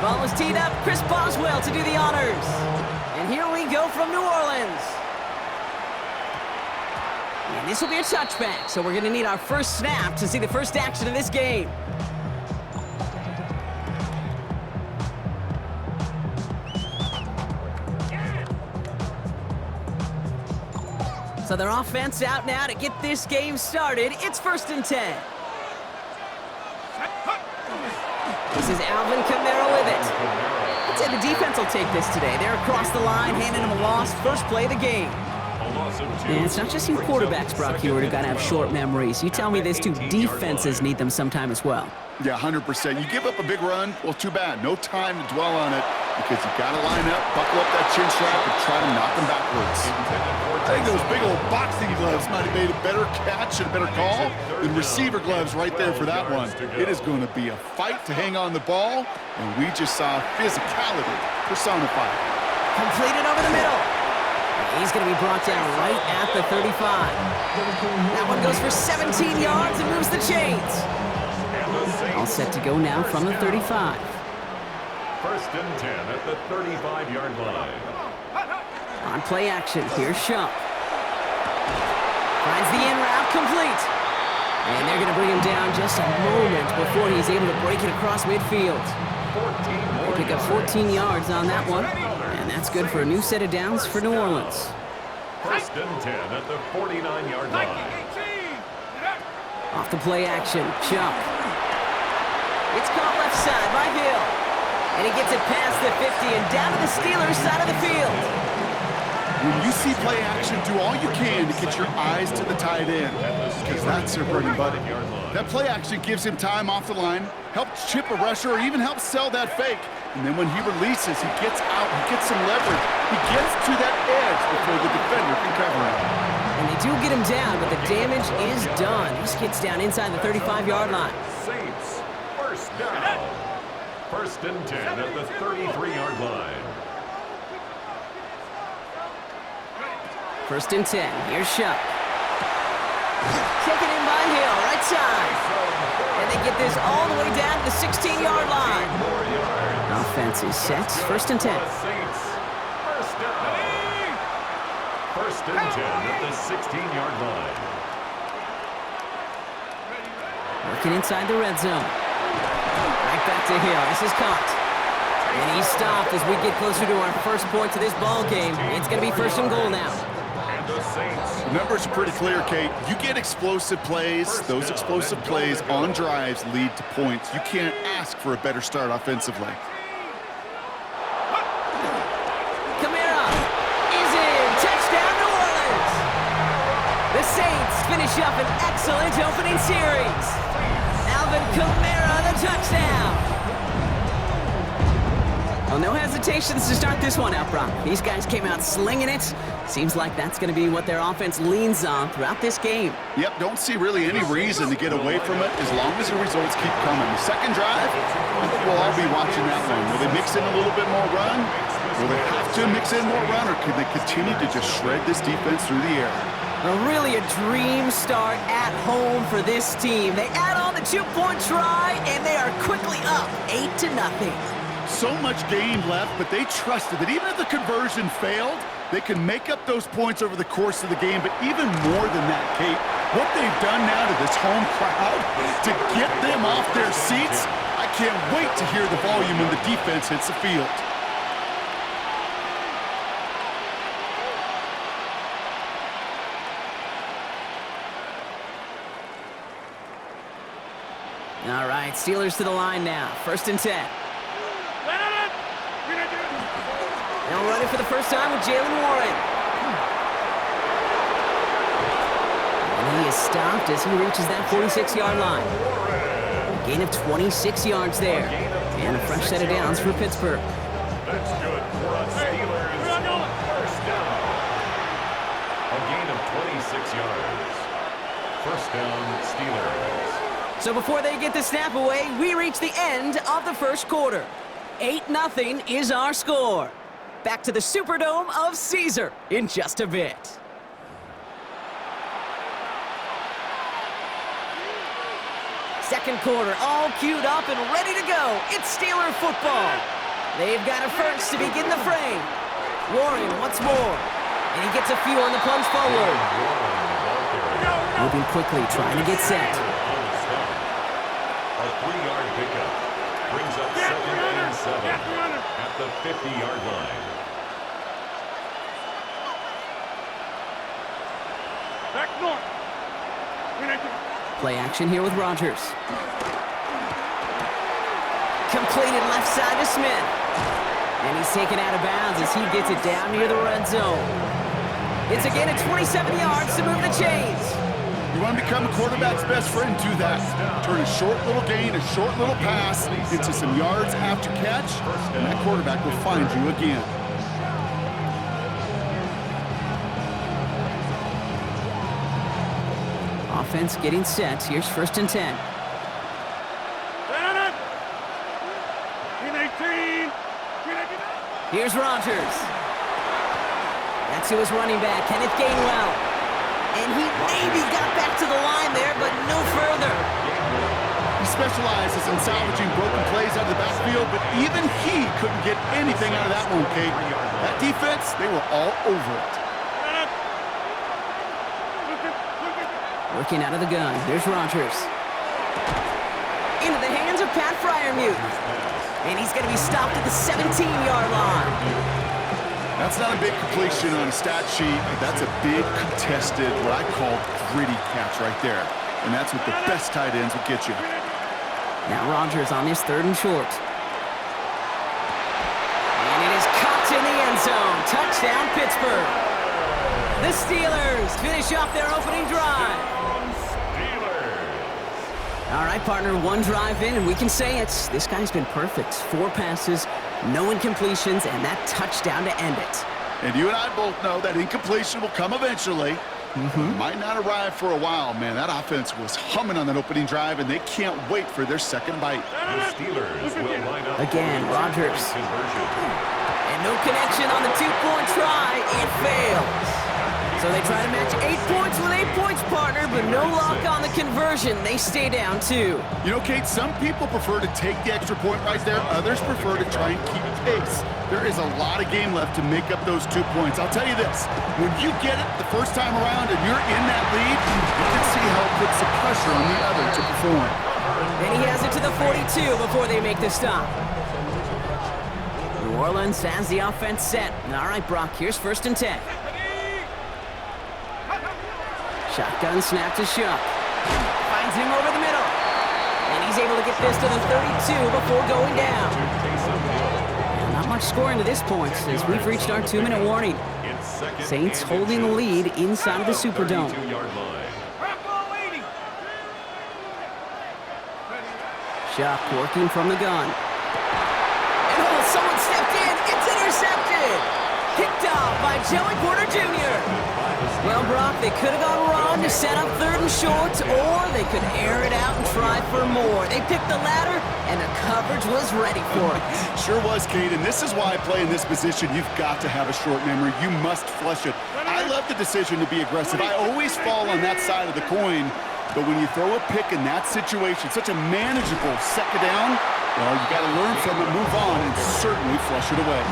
Ball is teed up. Chris Boswell to do the honors. And here we go from New Orleans. And this will be a touchback, so we're going to need our first snap to see the first action of this game. So their offense out now to get this game started. It's 1st and 10. This is Alvin Kamara with it. I'd say the defense will take this today. They're across the line, handing them a loss. First play of the game. And it's not just you quarterbacks, Brock Huard, who got to have short memories. You tell me these two defenses need them sometime as well. Yeah, 100%. You give up a big run, well, too bad. No time to dwell on it because you got to line up, buckle up that chin strap, and try to knock them backwards. I think those big old boxing gloves might have made a better catch and a better call than receiver gloves right there for that one. It is going to be a fight to hang on the ball, and we just saw physicality personified. Completed over the middle. He's going to be brought down right at the 35. That one goes for 17 yards and moves the chains. All set to go now from the 35. 1st and 10 at the 35-yard line. On play action, here's Shump. Finds the in route complete. And they're going to bring him down just a moment before he's able to break it across midfield. They pick up 14 yards on that one. And that's good for a new set of downs for New Orleans. 1st and 10 at the 49-yard line. Off the play action, Chuck. It's caught left side by Hill. And he gets it past the 50 and down to the Steelers' side of the field. When you see play action, do all you can to get your eyes to the tight end because that's their bread and butter. That play action gives him time off the line, helps chip a rusher, or even helps sell that fake. And then when he releases, he gets out, he gets some leverage. He gets to that edge before the defender can cover him. And they do get him down, but the damage is done. He gets down inside the 35-yard line. Saints, 1st down. 1st and 10 at the 33-yard line. 1st and 10. Here's Shump. Taken in by Hill, right side. And they get this all the way down to the 16-yard line. Offense is set. 1st and 10. Saints, 1st down. 1st and 10 at the 16-yard line. Working inside the red zone. Right back to Hill. This is caught. And he's stopped as we get closer to our first point to this ball game. It's going to be 1st and goal now. The numbers are pretty clear, Kate. You get explosive plays. Those explosive plays on drives lead to points. You can't ask for a better start offensively. Kamara is in. Touchdown, New Orleans. The Saints finish up an excellent opening series. Alvin Kamara, the touchdown. Well, no hesitations to start this one out, Brock. These guys came out slinging it. Seems like that's going to be what their offense leans on throughout this game. Yep, don't see really any reason to get away from it as long as the results keep coming. The second drive, I think we'll all be watching that one. Will they mix in a little bit more run? Will they have to mix in more run, or can they continue to just shred this defense through the air? Really a dream start at home for this team. They add on the 2-point try, and they are quickly up 8-0. So much game left, but they trusted that even if the conversion failed, they can make up those points over the course of the game. But even more than that, Kate, what they've done now to this home crowd to get them off their seats, I can't wait to hear the volume when the defense hits the field. All right, Steelers to the line now. 1st and 10. They'll run it for the first time with Jaylen Warren. And he is stopped as he reaches that 46-yard line. A gain of 26 yards there. And a fresh set of downs for Pittsburgh. That's good for us Steelers. 1st down. A gain of 26 yards. 1st down, Steelers. So before they get the snap away, we reach the end of the first quarter. 8-0 is our score. Back to the Superdome of Caesar in just a bit. Second quarter, all queued up and ready to go. It's Steeler football. They've got a first to begin the frame. Warren once more. And he gets a few on the plunge forward. Moving quickly, trying to get set. A 3-yard pickup brings up 2nd and 7 at the 50-yard line. Back north. Play action here with Rodgers. Completed left side to Smith. And he's taken out of bounds as he gets it down near the red zone. It's again at 27 yards to move the chains. You want to become a quarterback's best friend, do that. Turn a short little gain, a short little pass into some yards after catch, and that quarterback will find you again. Offense getting set. Here's 1st and 10. Here's Rodgers. That's to his running back, Kenneth Gainwell. And he maybe got back to the line there, but no further. He specializes in salvaging broken plays out of the backfield, but even he couldn't get anything out of that one, Kate. That defense, they were all over it. Working out of the gun. There's Rodgers. Into the hands of Pat Freiermuth. And he's going to be stopped at the 17-yard line. That's not a big completion on a stat sheet, but that's a big contested, what I call gritty catch right there. And that's what the best tight ends will get you. Now Rodgers on his 3rd and short. And it is caught in the end zone. Touchdown, Pittsburgh. The Steelers finish off their opening drive. All right, partner, one drive in, and we can say it. This guy's been perfect. 4 passes, no incompletions, and that touchdown to end it. And you and I both know that incompletion will come eventually. Might not arrive for a while, man. That offense was humming on that opening drive, and they can't wait for their second bite. The Steelers will line up again, Rodgers. And no connection on the 2-point try. It fails. So they try to match 8 points with 8 points, partner, but no luck on the conversion. They stay down 2. You know, Kate, some people prefer to take the extra point right there. Others prefer to try and keep pace. There is a lot of game left to make up those 2 points. I'll tell you this, when you get it the first time around and you're in that lead, you can see how it puts the pressure on the other to perform. And he has it to the 42 before they make the stop. New Orleans has the offense set. All right, Brock, here's 1st and 10. Shotgun snap to Shuck. Finds him over the middle. And he's able to get this to the 32 before going down. And not much scoring to this point as we've reached our 2-minute warning. Saints holding the lead inside of the Superdome. Shuck working from the gun. And oh, someone stepped in. It's intercepted. Picked off by Joey Porter Jr. Well, Brock, they could have gone wrong to set up 3rd and short, or they could air it out and try for more. They picked the latter, and the coverage was ready for it. Sure was, Kate, and this is why I play in this position. You've got to have a short memory. You must flush it. I love the decision to be aggressive. I always fall on that side of the coin, but when you throw a pick in that situation, such a manageable 2nd down, well, you got to learn from it, move on, and certainly flush it away.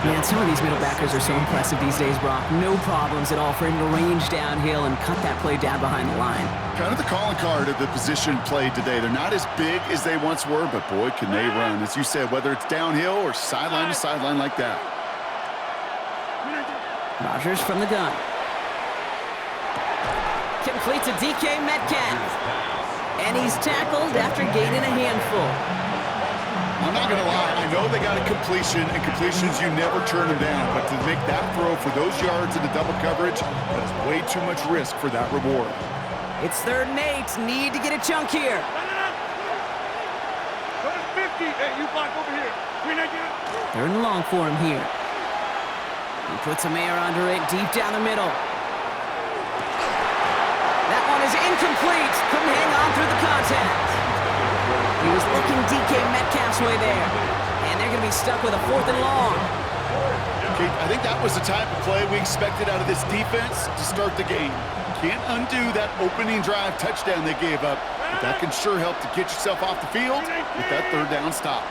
Man, some of these middle backers are so impressive these days, Brock. No problems at all for him to range downhill and cut that play down behind the line. Kind of the calling card of the position played today. They're not as big as they once were, but boy, can they run. As you said, whether it's downhill or sideline to sideline like that. Rodgers from the gun. Complete to DK Metcalf. And he's tackled after gaining a handful. I'm not going to lie, I know they got a completion, and completions, you never turn them down. But to make that throw for those yards in the double coverage, that's way too much risk for that reward. It's 3rd and 8. Need to get a chunk here. 50. Hey, you block over here. 3rd and long for him here. He puts some air under it, deep down the middle. That one is incomplete. Couldn't hang on through the contact. He was looking DK Metcalf's way there. And they're going to be stuck with a 4th and long. Okay, I think that was the type of play we expected out of this defense to start the game. Can't undo that opening drive touchdown they gave up, but that can sure help to get yourself off the field with that 3rd down stop.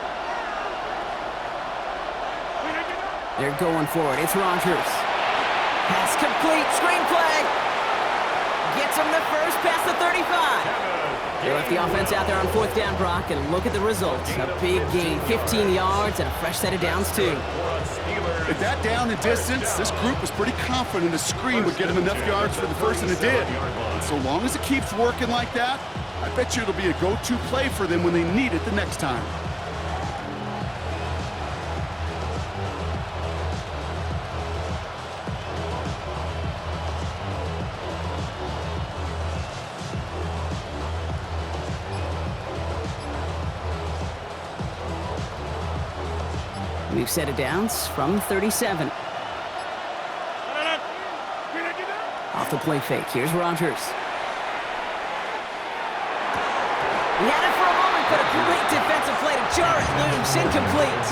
They're going for it. It's Rodgers. Pass complete. Screenplay. Gets him the first past the 35. They left the offense out there on 4th down, Brock, and look at the results. A big gain, 15 yards, and a fresh set of downs, too. At that down and distance, this group was pretty confident a screen would get them enough yards for the first, and it did. And so long as it keeps working like that, I bet you it'll be a go-to play for them when they need it the next time. We've set it downs from 37. Off the play fake. Here's Rodgers. He had it for a moment, but a great defensive play to jar it loose. Incomplete.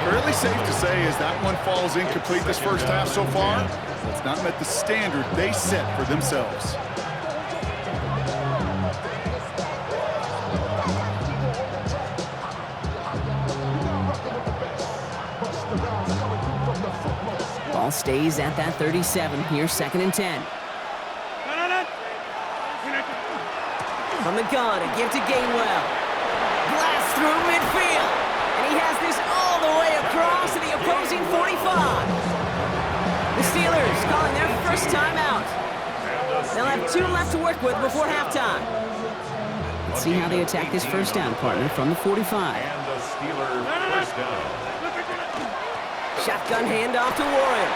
Fairly safe to say as that one falls incomplete this first half so far, it's not met the standard they set for themselves. Ball stays at that 37. Here's 2nd and 10. From the gun, a give to Gainwell. Blast through midfield. And he has this all the way across to the opposing 45. The Steelers calling their first timeout. They'll have 2 left to work with before halftime. Let's see how they attack this first down, partner, from the 45. And the Steelers first down. Shotgun handoff to Warren.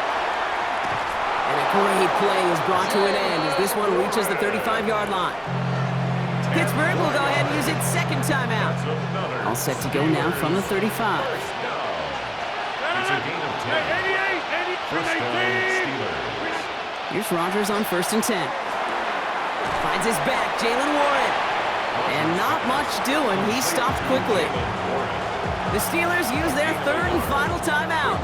And a great play is brought to an end as this one reaches the 35-yard line. Pittsburgh will go ahead and use its 2nd timeout. All set to go now from the 35. It's a gain of 10. First down, Steelers. Here's Rodgers on 1st and 10. Finds his back, Jaylen Warren. And not much doing. He stopped quickly. The Steelers use their 3rd and final timeout.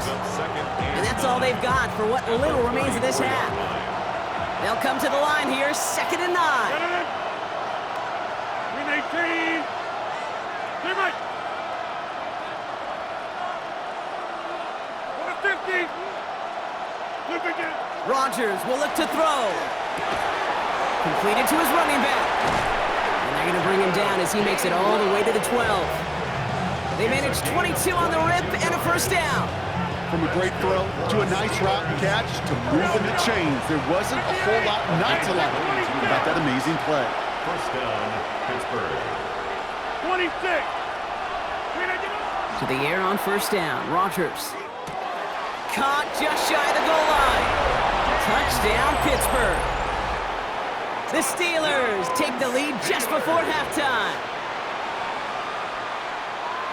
And that's all they've got for what little remains of this half. They'll come to the line here, 2nd and 9. 18. Teammate. 50. Rodgers will look to throw. Completed to his running back. And they're going to bring him down as he makes it all the way to the 12. They managed 22 on the rip and a first down. From a great throw to a nice route and catch to moving the chains, there wasn't a whole lot not to like about that amazing play. First down, Pittsburgh. 26. To the air on first down. Rodgers. Caught just shy of the goal line. Touchdown, Pittsburgh. The Steelers take the lead just before halftime.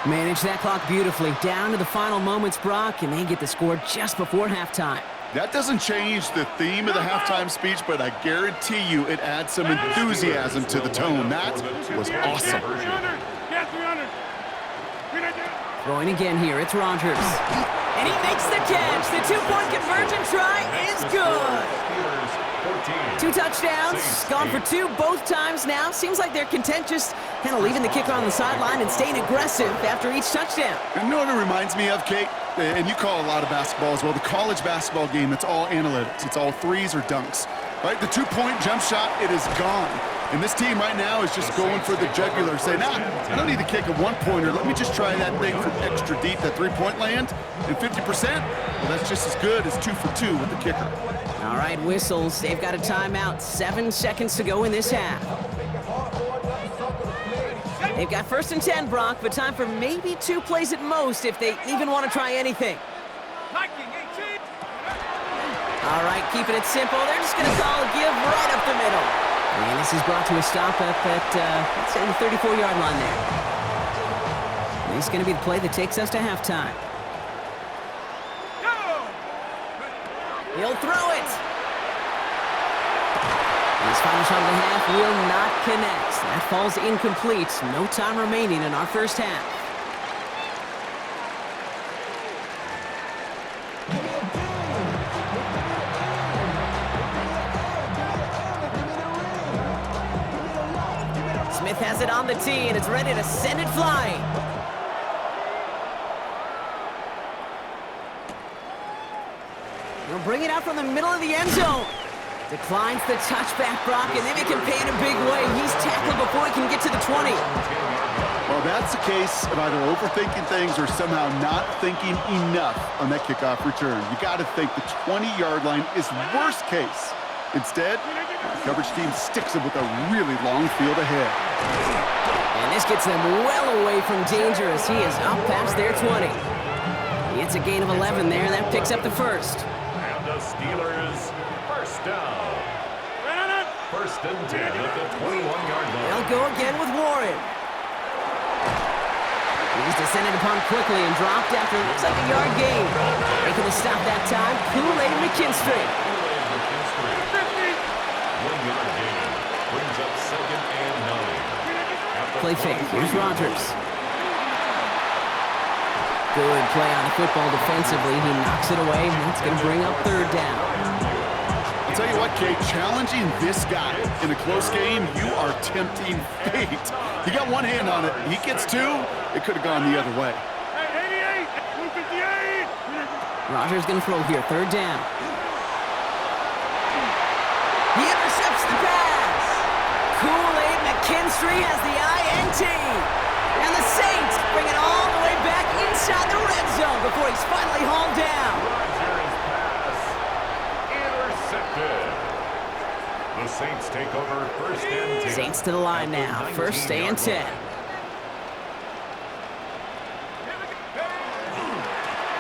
Manage that clock beautifully. Down to the final moments, Brock, and they get the score just before halftime. That doesn't change the theme of the halftime speech, but I guarantee you it adds some enthusiasm to the tone. That was awesome. 300. Yeah, 300. Throwing again here, it's Rodgers. And he makes the catch. The 2-point conversion try is good. 2 touchdowns, gone for 2 both times now. Seems like they're content just kind of leaving the kicker on the sideline and staying aggressive after each touchdown. And you know what it reminds me of, Kate? And you call a lot of basketball as well. The college basketball game, it's all analytics. It's all threes or dunks. Right? The 2-point jump shot, it is gone. And this team right now is just going for the jugular, saying, I don't need to kick a 1-pointer. Let me just try that thing from extra deep, that 3-point land. And 50%, well, that's just as good as 2 for 2 with the kicker. All right, whistles. They've got a timeout. 7 seconds to go in this half. They've got 1st and 10, Brock, but time for maybe 2 plays at most if they even want to try anything. All right, keeping it simple. They're just going to call a give right up the middle. And this is brought to a stop up at, let's say, the 34-yard line there. And this is going to be the play that takes us to halftime. He'll throw it. And his final shot of the half will not connect. That falls incomplete. No time remaining in our first half. Smith has it on the tee, and it's ready to send it flying. He'll bring it out from the middle of the end zone. Declines the touchback, Brock, and then he can pay in a big way. He's tackled before he can get to the 20. Well, that's the case of either overthinking things or somehow not thinking enough on that kickoff return. You got to think the 20-yard line is worst case. Instead, the coverage team sticks him with a really long field ahead. And this gets them well away from danger as he is up past their 20. It's a gain of 11 there. That picks up the first. And the Steelers, first down. First and 10 at the 21-yard line. They'll go again with Warren. He's descended upon quickly and dropped after it looks like a yard gain. Making the stop that time, Kool-Aid McKinstry. 1 yard gain brings up second and 9. Play fake. Here's Rodgers. Good play on the football defensively. He knocks it away, and that's going to bring up third down. I'll tell you what, Kate, challenging this guy in a close game, you are tempting fate. He got one hand on it. He gets two. It could have gone the other way. 88, 258. Rodgers going to throw here. Third down. He intercepts the pass. Kool-Aid McKinstry has the INT. And the Saints bring it all the way back inside the red zone before he's finally hauled down. Rodgers' pass intercepted. The Saints take over first and 10. Saints to the line now. First and 10.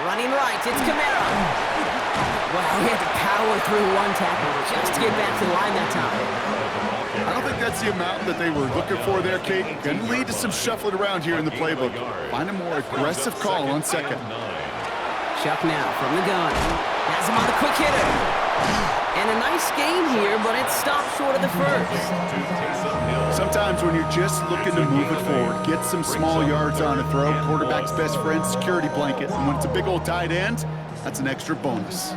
Running right, it's Kamara. Wow, he had to power through one tackle just to get back to the line that time. I don't think that's the amount that they were looking for there, Kate. Going to lead to some shuffling around here in the playbook. Find a more aggressive call on second. Chuck now from the gun. Has him on the quick hitter. And a nice gain here, but it stopped short of the first. Sometimes when you're just looking to move it forward, get some small yards on a throw, quarterback's best friend, security blanket. And when it's a big old tight end, that's an extra bonus.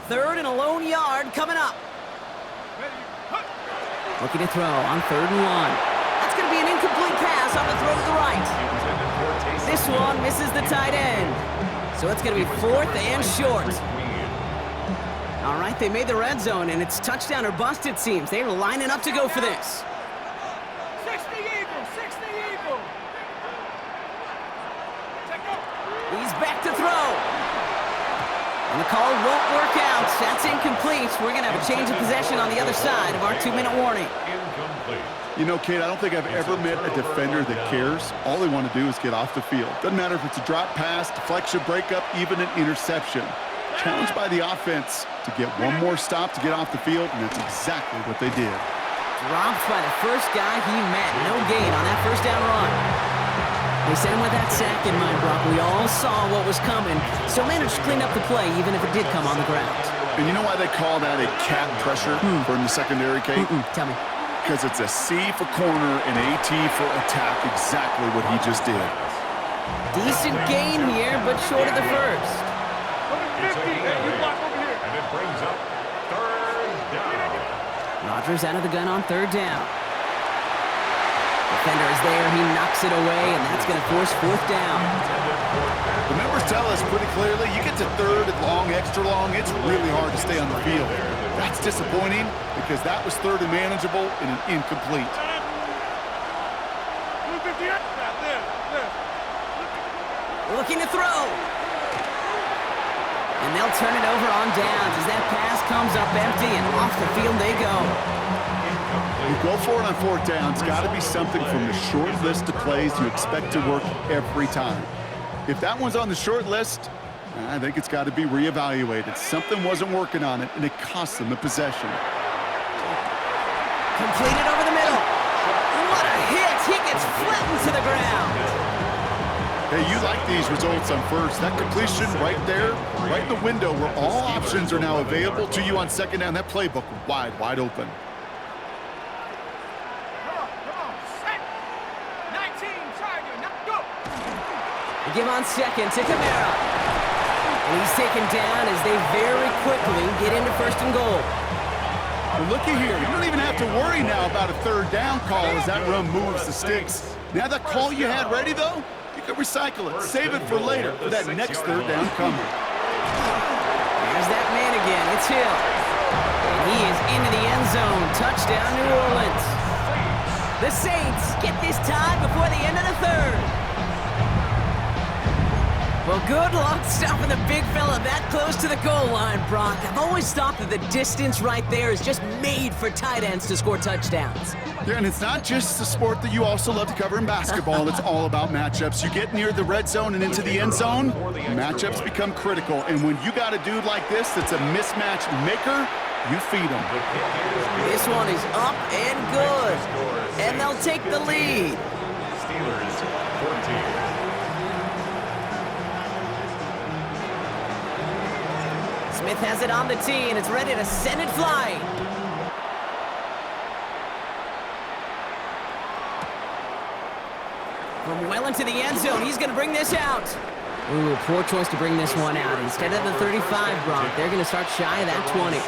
Third and a lone yard coming up. Looking to throw on 3rd and 1. That's going to be an incomplete pass on the throw to the right. This one misses the tight end. So it's going to be 4th and short. All right, they made the red zone, and it's touchdown or bust, it seems. They are lining up to go for this. 60 Eagle, 60 Eagle. He's back to throw. And the call won't work out. That's incomplete. We're going to have a change of possession on the other side of our 2-minute warning. Incomplete. You know, Kate, I don't think I've ever met a defender that cares. All they want to do is get off the field. Doesn't matter if it's a drop pass, deflection, breakup, even an interception. Challenged by the offense to get one more stop to get off the field, and that's exactly what they did. Dropped by the first guy he met. No gain on that first down run. They sent him with that sack in mind, Brock. We all saw what was coming, so managed to clean up the play, even if it did come on the ground. And you know why they call that a cat pressure from the secondary, Kate? Tell me. Because it's a C for corner and AT for attack, exactly what he just did. Decent gain here, but short of the first. 50, you block over here. And it brings up 3rd down. Rodgers out of the gun on 3rd down. Defender is there, he knocks it away, and that's going to force 4th down. The numbers tell us pretty clearly, you get to 3rd and long, extra long, it's really hard to stay on the field. That's disappointing because that was 3rd and manageable and an incomplete. 258. Looking to throw. And they'll turn it over on downs as that pass comes up empty, and off the field they go. You go for it on 4th down. It's got to be something from the short list of plays you expect to work every time. If that one's on the short list, I think it's got to be reevaluated. Something wasn't working on it, and it cost them the possession. Completed over the middle. What a hit! He gets flattened to the ground. Hey, you like these results on first. That completion right there, right in the window where all options are now available to you on 2nd down. That playbook wide open. Give on 2nd to Kamara. And he's taken down as they very quickly get into 1st and goal. Well, looky here. You don't even have to worry now about a 3rd down call as that run moves the sticks. Now that call you had ready, though, you can recycle it. Save it for later for that next 3rd down coming. There's that man again. It's Hill. And he is into the end zone. Touchdown, New Orleans. The Saints get this tied before the end of the third. Well, good luck stopping the big fella that close to the goal line, Brock. I've always thought that the distance right there is just made for tight ends to score touchdowns. Yeah, and it's not just a sport that you also love to cover in basketball. It's all about matchups. You get near the red zone and into the end zone, matchups become critical. And when you got a dude like this that's a mismatch maker, you feed him. This one is up and good. And they'll take the lead. Steelers 14. Smith has it on the tee, and it's ready to send it flying. From well into the end zone, he's going to bring this out. Ooh, poor choice to bring this one out. Instead of the 35, Brock, they're going to start shy of that 20.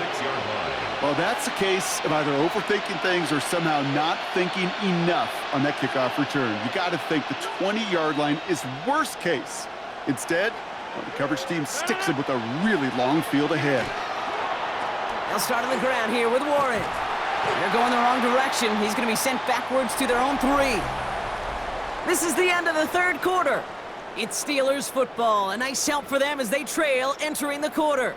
Well, that's a case of either overthinking things or somehow not thinking enough on that kickoff return. You got to think the 20-yard line is worst case. Instead, the coverage team sticks him with a really long field ahead. They'll start on the ground here with Warren. They're going the wrong direction. He's going to be sent backwards to their own 3. This is the end of the third quarter. It's Steelers football. A nice help for them as they trail entering the quarter.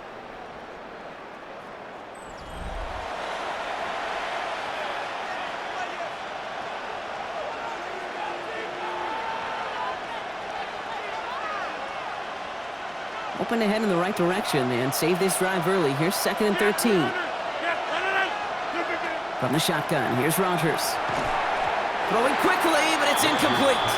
Open ahead in the right direction and save this drive early. Here's 2nd and 13. From the shotgun, here's Rodgers. Throwing quickly, but it's incomplete.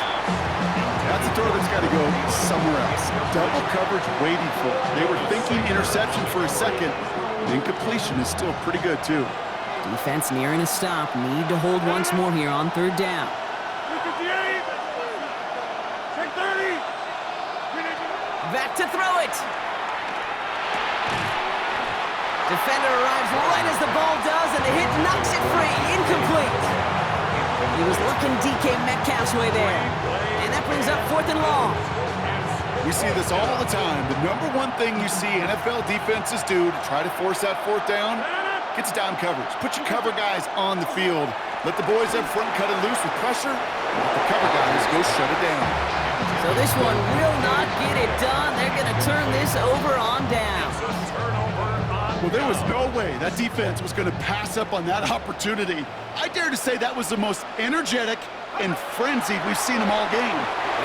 That's a throw that's got to go somewhere else. Double coverage waiting for it. They were thinking interception for a second. Incompletion is still pretty good, too. Defense nearing a stop. Need to hold once more here on 3rd down. Back to throw it. Defender arrives right as the ball does, and the hit knocks it free. Incomplete. He was looking DK Metcalf's way there. And that brings up 4th and long. We see this all the time. The number one thing you see NFL defenses do to try to force that 4th down, gets down coverage. Put your cover guys on the field. Let the boys up front cut it loose with pressure. Let the cover guys go shut it down. So this one will not get it done. They're going to turn this over on down. Well, there was no way that defense was going to pass up on that opportunity. I dare to say that was the most energetic and frenzied we've seen them all game.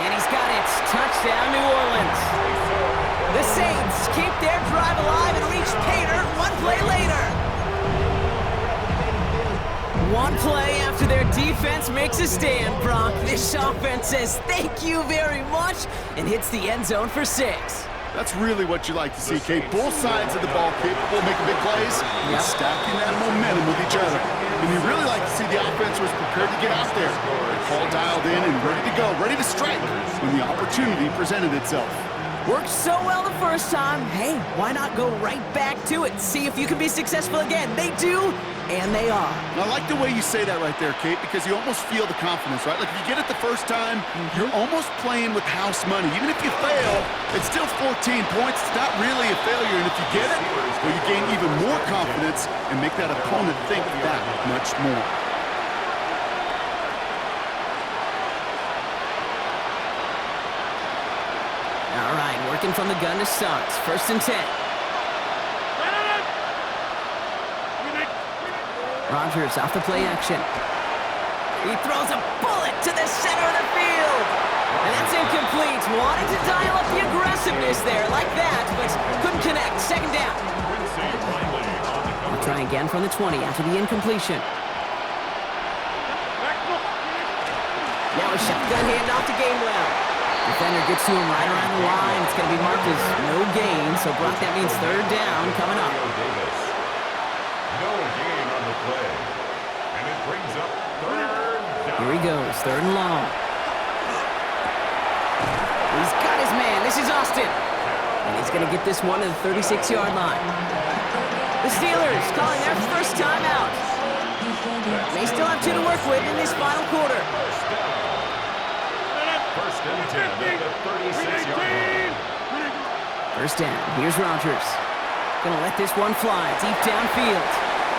And he's got it. Touchdown, New Orleans. The Saints keep their drive alive and reach Pater one play later. One play after their defense makes a stand, Brock. This offense says thank you very much and hits the end zone for 6. That's really what you like to see, Kate. Both sides of the ball capable of making big plays and stacking that momentum with each other. And you really like to see the offense was prepared to get out there. All dialed in and ready to go, ready to strike when the opportunity presented itself. Worked so well the first time. Hey, why not go right back to it? See if you can be successful again. They do, and they are. I like the way you say that right there, Kate, because you almost feel the confidence, right? Like if you get it the first time, you're almost playing with house money. Even if you fail, it's still 14 points. It's not really a failure. And if you get it, well, you gain even more confidence and make that opponent think that much more. All right, working from the gun to start. 1st and 10. Rodgers off the play action. He throws a bullet to the center of the field. And that's incomplete. Wanted to dial up the aggressiveness there like that, but couldn't connect. 2nd down. We'll try again from the 20 after the incompletion. Now a shotgun handoff to Gainwell. Defender gets to him right around the line. It's going to be marked as no gain. So, Brock, that means 3rd down coming up. No gain on the play. And it brings up 3rd down. Here he goes, 3rd and long. He's got his man. This is Austin. And he's going to get this one to the 36-yard line. The Steelers calling their first timeout. They still have 2 to work with in this final quarter. First and 10 at the 36-yard line. 1st down. Here's Rodgers. Gonna let this one fly deep downfield.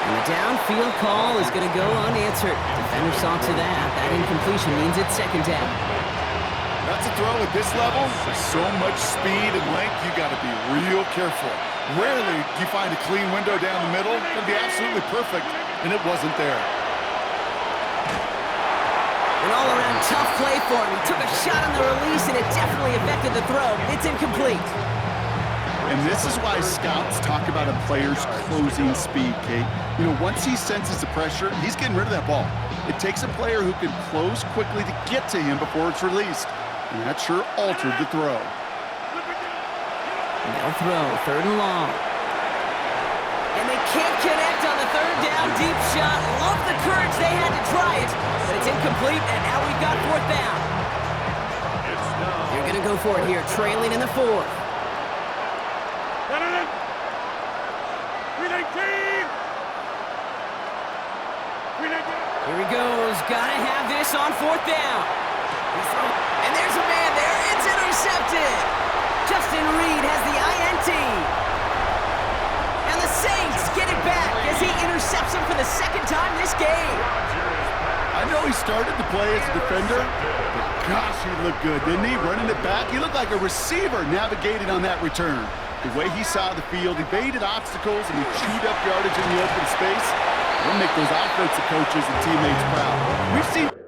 And the downfield call is gonna go unanswered. Defender saw to that. That incompletion means it's second down. That's a throw at this level. There's so much speed and length, you got to be real careful. Rarely do you find a clean window down the middle. It'd be absolutely perfect, and it wasn't there. An all-around tough play for him. He took a shot on the release, and it definitely affected the throw. It's incomplete. And this is why scouts talk about a player's closing speed, Kate. You know, once he senses the pressure, he's getting rid of that ball. It takes a player who can close quickly to get to him before it's released. And that sure altered the throw. They'll throw, third and long. And they can't connect on the third down deep shot. Love the courage they had to try it, but it's incomplete, and now we've got fourth down. You're going to go for it here, trailing in the fourth. Here he goes, gotta have this on fourth down. And there's a man there, it's intercepted. Justin Reed has the INT. And the Saints get it back as he intercepts him for the second time this game. I know he started to play as a defender, but gosh, he looked good, didn't he? Running it back, he looked like a receiver navigating on that return. The way he saw the field, evaded obstacles, and he chewed up yardage in the open space. It'll make those offensive coaches and teammates proud. We've seen